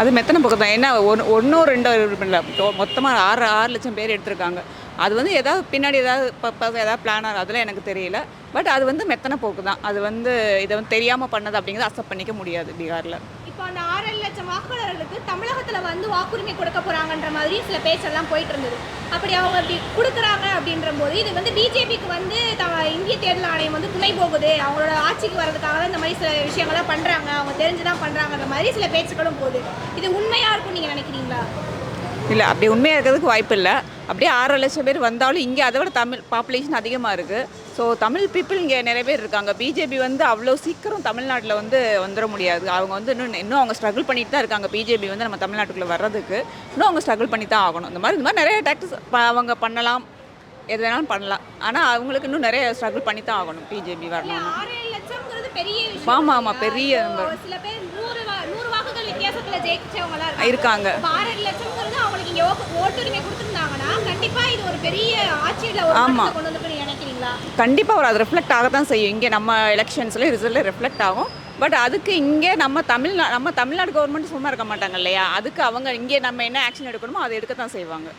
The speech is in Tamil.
அது மெத்தனை பக்கம் தான். ஏன்னா 1 2 இல்ல. மொத்தமா 6 லட்சம் பேர் எடுத்திருக்காங்க. அது வந்து ஏதாவது பின்னாடி ஏதாவது ஏதாவது பிளானா அதெல்லாம் எனக்கு தெரியல. பட் அது வந்து மெத்தனை போக்கு தான். அது வந்து இத வந்து தெரியாம பண்ணது அப்படிங்கிறத அக்செப்ட் பண்ணிக்க முடியாது பீகார்ல. இப்போ அந்த 6 லட்சம் வாக்காளர்களுக்கு தமிழகத்துல வந்து வாக்குரிமை கொடுக்க போறாங்கன்ற மாதிரி சில பேச்செல்லாம் போயிட்டு இருந்தது. அப்படி அவங்க அப்படி குடுக்குறாங்க அப்படின்றபோது இது வந்து பிஜேபிக்கு வந்து இந்திய தேர்தல் ஆணையம் வந்து துணை போகுது. அவங்களோட ஆட்சிக்கு வர்றதுக்காக தான் இந்த மாதிரி சில விஷயங்கள்லாம் பண்றாங்க. அவங்க தெரிஞ்சுதான் பண்றாங்கன்ற மாதிரி சில பேச்சுக்களும் போகுது. இது உண்மையா இருக்கும் நீங்க நினைக்கிறீங்களா? இல்ல அப்படி உண்மையா இருக்கிறதுக்கு வாய்ப்பு இல்ல. அப்படியே 6 லட்சம் பேர் வந்தாலும் இங்கே அதை விட தமிழ் பாப்புலேஷன் அதிகமாக இருக்குது. ஸோ தமிழ் பீப்புள் இங்கே நிறைய பேர் இருக்காங்க. பிஜேபி வந்து அவ்வளோ சீக்கிரம் தமிழ்நாட்டில் வந்து வந்துட முடியாது. அவங்க வந்து இன்னும் அவங்க ஸ்ட்ரகிள் பண்ணிட்டு தான் இருக்காங்க. பிஜேபி வந்து நம்ம தமிழ்நாட்டுக்குள்ளே வர்றதுக்கு இன்னும் அவங்க ஸ்ட்ரகிள் பண்ணி தான் ஆகணும். இந்த மாதிரி நிறைய டாக்டிக்ஸ் அவங்க பண்ணலாம், எது வேணாலும் பண்ணலாம். ஆனால் அவங்களுக்கு இன்னும் நிறைய ஸ்ட்ரகிள் பண்ணி தான் ஆகணும் பிஜேபி வரணும். 6 லட்சம்ங்கிறது பெரிய விஷயம். ஆமாம் ஆமாம், பெரிய நம்பர். சில பேர் 100 வாக்குகள் வித்தியாசத்துல ஜெயிச்சவங்களா இருக்காங்க. 6 லட்சம்ங்கிறது அவங்களுக்கு இங்கே ஓட்டுரிமை கொடுத்துருந்தாங்கன்னா கண்டிப்பா இது ஒரு பெரிய ஆட்சியில் ஒரு கொண்டு வந்து நினைக்கிறீங்களா? கண்டிப்பாக ஒரு அது ரெஃப்ளெக்ட் ஆகத்தான் செய்யும். இங்கே நம்ம எலெக்ஷன்ஸில் ரிசல்ட்டில் ரெஃப்ளெக்ட் ஆகும். பட் அதுக்கு இங்கே நம்ம தமிழ்நாடு கவர்மெண்ட் சும்மா இருக்க மாட்டாங்க இல்லையா? அதுக்கு அவங்க இங்கே நம்ம என்ன ஆக்ஷன் எடுக்கணுமோ அதை எடுக்க தான் செய்வாங்க.